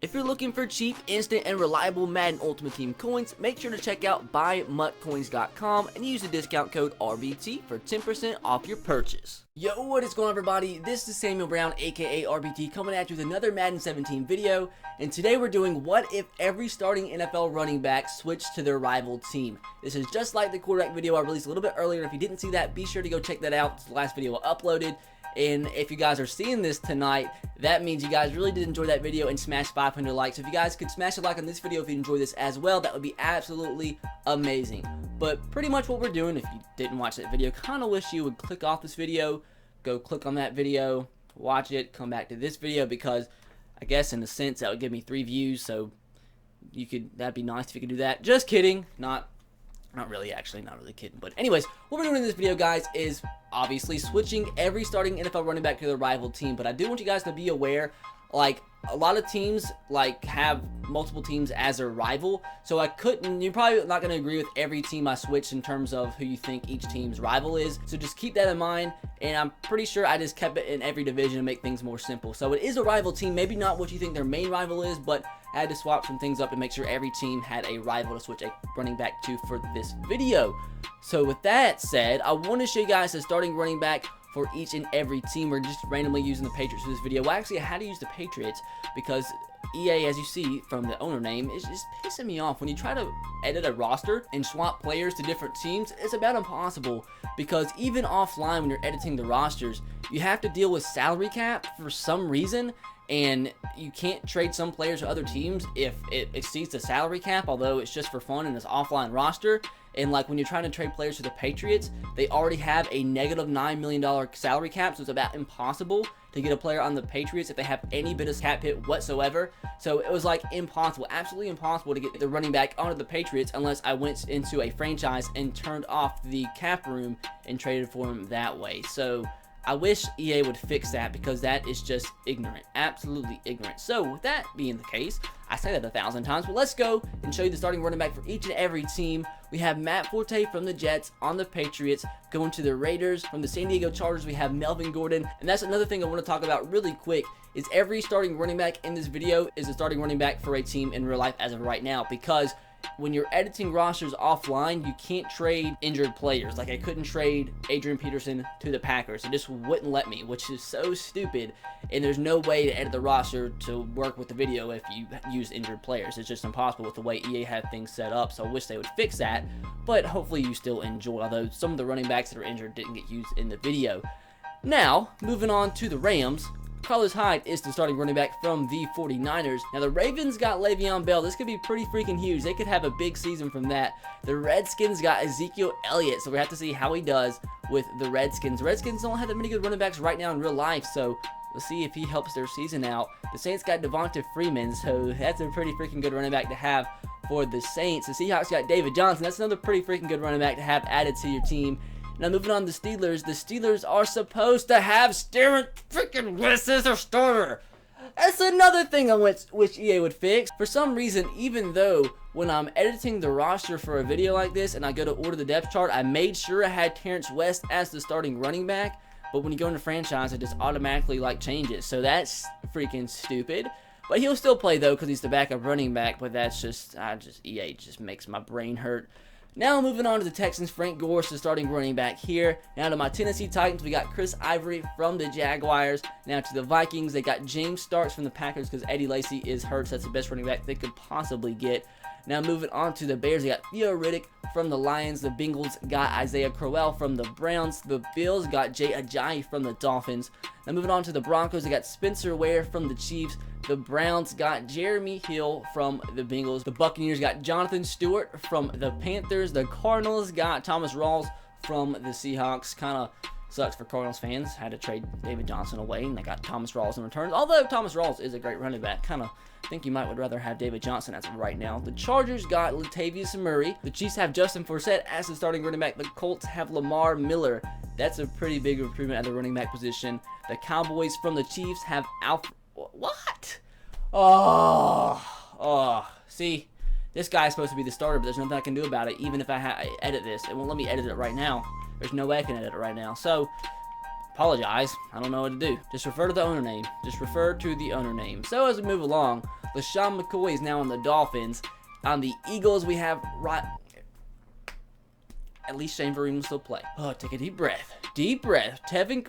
If you're looking for cheap, instant, and reliable Madden Ultimate Team coins, make sure to check out buymutcoins.com and use the discount code RBT for 10% off your purchase. Yo, what is going on, everybody? This is Samuel Brown, aka RBT, coming at you with another Madden 17 video, and today we're doing what if every starting NFL running back switched to their rival team. This is just like the quarterback video I released a little bit earlier. If you didn't see that, be sure to go check that out. It's the last video I uploaded. And if you guys are seeing this tonight, that means you guys really did enjoy that video and smash 500 likes. So if you guys could smash a like on this video if you enjoy this as well, that would be absolutely amazing. But pretty much what we're doing, if you didn't watch that video, kind of wish you would click off this video, go click on that video, watch it, come back to this video, because I guess in a sense that would give me 3 views. So that'd be nice if you could do that. Just kidding, not really, actually, not really kidding. But anyways, what we're doing in this video, guys, is obviously switching every starting NFL running back to their rival team. But I do want you guys to be aware, like, a lot of teams, like, have multiple teams as their rival. So you're probably not going to agree with every team I switch in terms of who you think each team's rival is. So just keep that in mind. And I'm pretty sure I just kept it in every division to make things more simple. So it is a rival team, maybe not what you think their main rival is, but I had to swap some things up and make sure every team had a rival to switch a running back to for this video. So with that said, I want to show you guys the starting running back for each and every team. We're just randomly using the Patriots for this video. Well, actually, I had to use the Patriots because EA, as you see from the owner name, is just pissing me off. When you try to edit a roster and swap players to different teams, it's about impossible, because even offline when you're editing the rosters, you have to deal with salary cap for some reason, and you can't trade some players to other teams if it exceeds the salary cap, although it's just for fun and it's offline roster. And like when you're trying to trade players to the Patriots, they already have a negative $9 million salary cap, so it's about impossible to get a player on the Patriots if they have any bit of cap hit whatsoever. So it was like impossible, absolutely impossible to get the running back onto the Patriots unless I went into a franchise and turned off the cap room and traded for him that way. So I wish EA would fix that, because that is just ignorant, absolutely ignorant. So with that being the case, I say that 1,000 times, but let's go and show you the starting running back for each and every team. We have Matt Forte from the Jets on the Patriots, going to the Raiders. From the San Diego Chargers, we have Melvin Gordon. And that's another thing I want to talk about really quick, is every starting running back in this video is a starting running back for a team in real life as of right now, because when you're editing rosters offline, you can't trade injured players. Like, I couldn't trade Adrian Peterson to the Packers. It just wouldn't let me, which is so stupid. And there's no way to edit the roster to work with the video if you use injured players. It's just impossible with the way EA had things set up. So I wish they would fix that. But hopefully you still enjoy, although some of the running backs that are injured didn't get used in the video. Now, moving on to the Rams. Carlos Hyde is the starting running back from the 49ers. Now, the Ravens got Le'Veon Bell. This could be pretty freaking huge. They could have a big season from that. The Redskins got Ezekiel Elliott, so we have to see how he does with the Redskins. The Redskins don't have that many good running backs right now in real life, so we'll see if he helps their season out. The Saints got Devonta Freeman, so that's a pretty freaking good running back to have for the Saints. The Seahawks got David Johnson. That's another pretty freaking good running back to have added to your team. Now, moving on to the Steelers. The Steelers are supposed to have Steven freaking West as their starter. That's another thing I wish EA would fix. For some reason, even though when I'm editing the roster for a video like this and I go to order the depth chart, I made sure I had Terrence West as the starting running back. But when you go into franchise, it just automatically changes. So that's freaking stupid. But he'll still play though, because he's the backup running back. But that's EA just makes my brain hurt. Now moving on to the Texans, Frank Gore is the starting running back here. Now to my Tennessee Titans, we got Chris Ivory from the Jaguars. Now to the Vikings, they got James Starks from the Packers, because Eddie Lacy is hurt, so that's the best running back they could possibly get. Now moving on to the Bears, they got Theo Riddick from the Lions. The Bengals got Isaiah Crowell from the Browns. The Bills got Jay Ajayi from the Dolphins. Now moving on to the Broncos, they got Spencer Ware from the Chiefs. The Browns got Jeremy Hill from the Bengals. The Buccaneers got Jonathan Stewart from the Panthers. The Cardinals got Thomas Rawls from the Seahawks. Kind of sucks for Cardinals fans. Had to trade David Johnson away, and they got Thomas Rawls in return. Although Thomas Rawls is a great running back, kind of think you might would rather have David Johnson as of right now. The Chargers got Latavius Murray. The Chiefs have Justin Forsett as the starting running back. The Colts have Lamar Miller. That's a pretty big improvement at the running back position. The Cowboys from the Chiefs have Alfred. What? See, this guy's supposed to be the starter, but there's nothing I can do about it, even if I edit this. It won't let me edit it right now. There's no way I can edit it right now. So, apologize. I don't know what to do. Just refer to the owner name. So as we move along, LaShawn McCoy is now on the Dolphins. On the Eagles, we have at least Shane Vereen will still play. Oh, take a deep breath. Deep breath. Tevin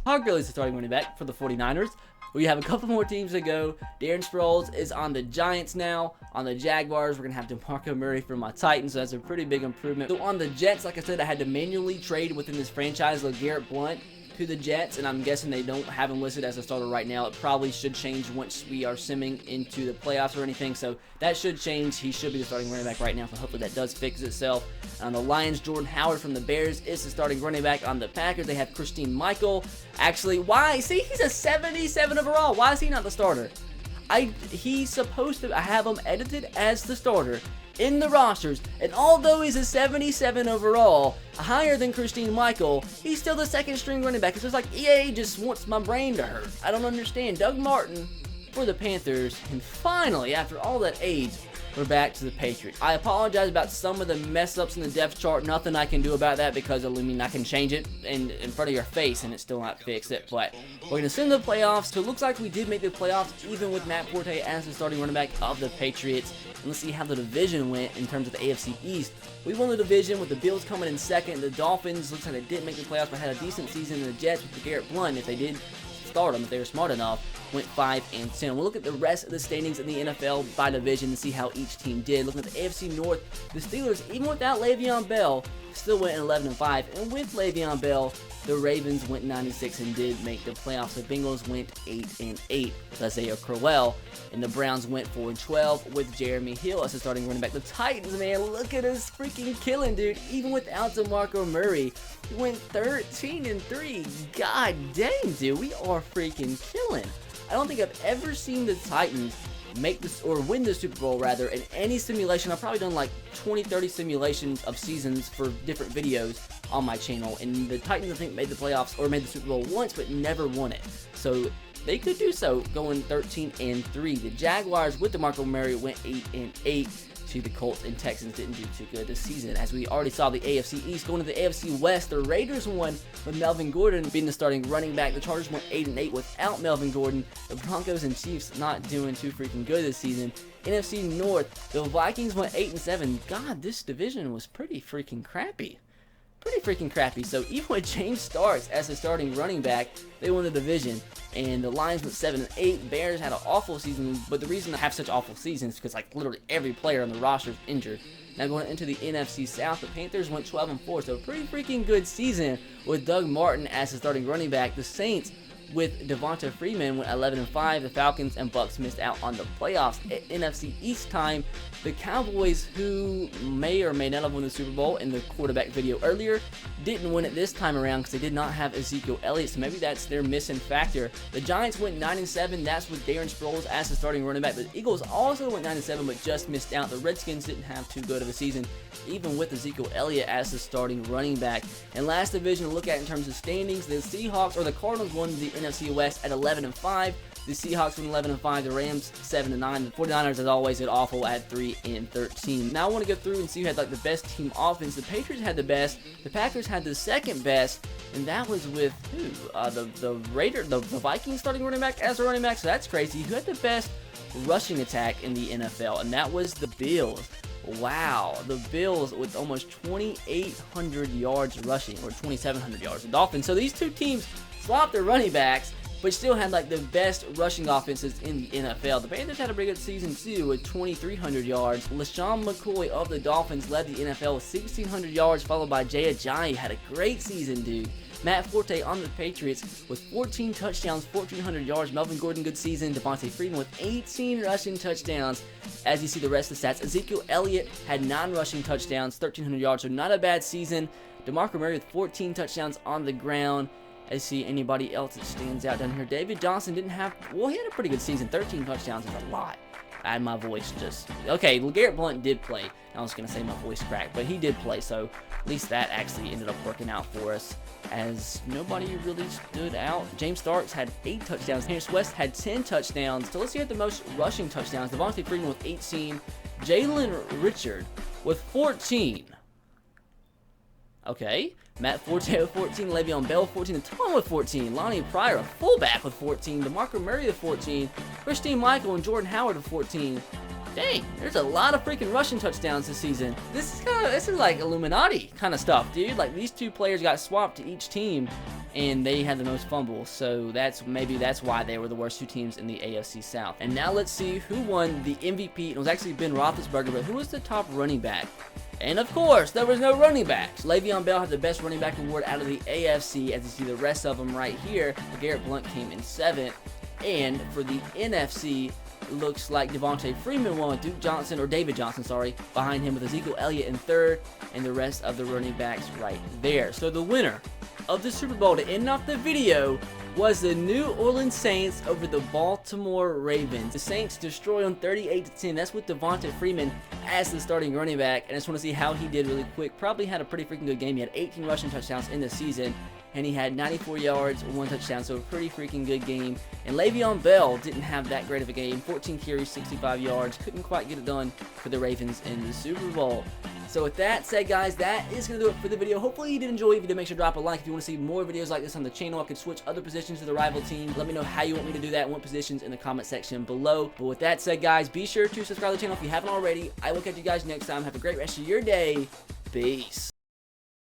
Hoggerly is the starting running back for the 49ers. We have a couple more teams to go. Darren Sproles is on the Giants now. On the Jaguars, we're going to have DeMarco Murray for my Titans, so that's a pretty big improvement. So on the Jets, like I said, I had to manually trade within this franchise LeGarrette Blount to the Jets, and I'm guessing they don't have him listed as a starter right now. It probably should change once we are simming into the playoffs or anything, so that should change. He should be the starting running back right now, so hopefully that does fix itself. On the Lions, Jordan Howard from the Bears is the starting running back. On the Packers, they have Christine Michael. Actually, why? See, he's a 77 overall. Why is he not the starter? He's supposed to have him edited as the starter in the rosters, and although he's a 77 overall, higher than Christine Michael, he's still the second string running back. It's just like EA just wants my brain to hurt. I don't understand. Doug Martin for the Panthers, and finally, after all that age, we're back to the Patriots. I apologize about some of the mess ups in the depth chart. Nothing I can do about that because I mean I can change it in front of your face and it's still not fixed it. But we're going to send the playoffs. So it looks like we did make the playoffs even with Matt Forte as the starting running back of the Patriots. And let's see how the division went in terms of the AFC East. We won the division with the Bills coming in second. The Dolphins looks like they didn't make the playoffs but had a decent season. And the Jets with LeGarrette Blount, if they did start them, if they were smart enough, went 5-10. We'll look at the rest of the standings in the NFL by division and see how each team did. Looking at the AFC North, the Steelers, even without Le'Veon Bell, still went 11-5. And with Le'Veon Bell, the Ravens went 9-6 and did make the playoffs. The Bengals went 8-8 with Isaiah Crowell. And the Browns went 4-12 with Jeremy Hill as the starting running back. The Titans, man, look at us freaking killing, dude. Even without DeMarco Murray, we went 13-3. God dang, dude, we are freaking killing. I don't think I've ever seen the Titans make this or win the Super Bowl rather in any simulation. I've probably done like 20-30 simulations of seasons for different videos on my channel, and the Titans I think made the playoffs or made the Super Bowl once but never won it. So they could do so going 13-3. The Jaguars with DeMarco Murray went 8-8. The Colts and Texans didn't do too good this season. As we already saw the AFC East going to the AFC West, the Raiders won with Melvin Gordon being the starting running back. The Chargers went 8-8 without Melvin Gordon. The Broncos and Chiefs not doing too freaking good this season. NFC North, the Vikings went 8-7. God, this division was pretty freaking crappy. So even with James Starks as the starting running back, they won the division. And the Lions went 7-8. Bears had an awful season, but the reason they have such awful seasons is because like literally every player on the roster is injured. Now going into the NFC South, the Panthers went 12-4, so a pretty freaking good season with Doug Martin as the starting running back. The Saints with Devonta Freeman went 11-5. The Falcons and Bucks missed out on the playoffs. At NFC East time, the Cowboys, who may or may not have won the Super Bowl in the quarterback video earlier, didn't win it this time around because they did not have Ezekiel Elliott, so maybe that's their missing factor. The Giants went 9-7. That's with Darren Sproles as the starting running back. The Eagles also went 9-7 but just missed out. The Redskins didn't have too good of a season, even with Ezekiel Elliott as the starting running back. And last division to look at in terms of standings, the Seahawks or the Cardinals won the NFC West at 11-5. The Seahawks went 11-5. The Rams 7-9. The 49ers, as always, did awful at 3-13. Now I want to go through and see who had like the best team offense. The Patriots had the best. The Packers had the second best, and that was with who? The Vikings starting running back as a running back. So that's crazy. Who had the best rushing attack in the NFL? And that was the Bills. Wow, the Bills with almost 2,800 yards rushing, or 2,700 yards. The Dolphins. So these two teams swapped their running backs, but still had like the best rushing offenses in the NFL. The Panthers had a pretty good season too with 2,300 yards. LaShawn McCoy of the Dolphins led the NFL with 1,600 yards, followed by Jay Ajayi. Had a great season, dude. Matt Forte on the Patriots with 14 touchdowns, 1,400 yards. Melvin Gordon, good season. Devonta Freeman with 18 rushing touchdowns. As you see the rest of the stats, Ezekiel Elliott had 9 rushing touchdowns, 1,300 yards, so not a bad season. DeMarco Murray with 14 touchdowns on the ground. I see anybody else that stands out down here. David Johnson didn't have, well, he had a pretty good season. 13 touchdowns is a lot. I had my voice just, okay, LeGarrette Blount did play. I was going to say my voice cracked, but he did play, so at least that actually ended up working out for us, as nobody really stood out. James Starks had 8 touchdowns. Harris West had 10 touchdowns. So let's see who had the most rushing touchdowns. Devonta Freeman with 18. Jalen Richard with 14. Okay. Matt Forte with 14, Le'Veon Bell with 14, and Tom with 14, Lonnie Pryor, a fullback with 14, DeMarco Murray with 14, Christine Michael and Jordan Howard with 14. Dang, there's a lot of freaking rushing touchdowns this season. This is like Illuminati kind of stuff, dude. Like, these two players got swapped to each team, and they had the most fumbles. So maybe that's why they were the worst two teams in the AFC South. And now let's see who won the MVP. It was actually Ben Roethlisberger, but who was the top running back? And of course, there was no running backs. Le'Veon Bell had the best running back award out of the AFC, as you see the rest of them right here. Garrett Blunt came in 7th. And for the NFC, looks like Devontae Freeman won, David Johnson, sorry, behind him with Ezekiel Elliott in 3rd, and the rest of the running backs right there. So the winner of the Super Bowl to end off the video was the New Orleans Saints over the Baltimore Ravens. The Saints destroyed them 38-10. That's with Devontae Freeman as the starting running back. And I just want to see how he did really quick. Probably had a pretty freaking good game. He had 18 rushing touchdowns in the season, and he had 94 yards, 1 touchdown, so a pretty freaking good game. And Le'Veon Bell didn't have that great of a game. 14 carries, 65 yards. Couldn't quite get it done for the Ravens in the Super Bowl. So with that said, guys, that is going to do it for the video. Hopefully you did enjoy. If you did, make sure to drop a like. If you want to see more videos like this on the channel, I could switch other positions to the rival team. Let me know how you want me to do that and what positions in the comment section below. But with that said, guys, be sure to subscribe to the channel if you haven't already. I will catch you guys next time. Have a great rest of your day. Peace.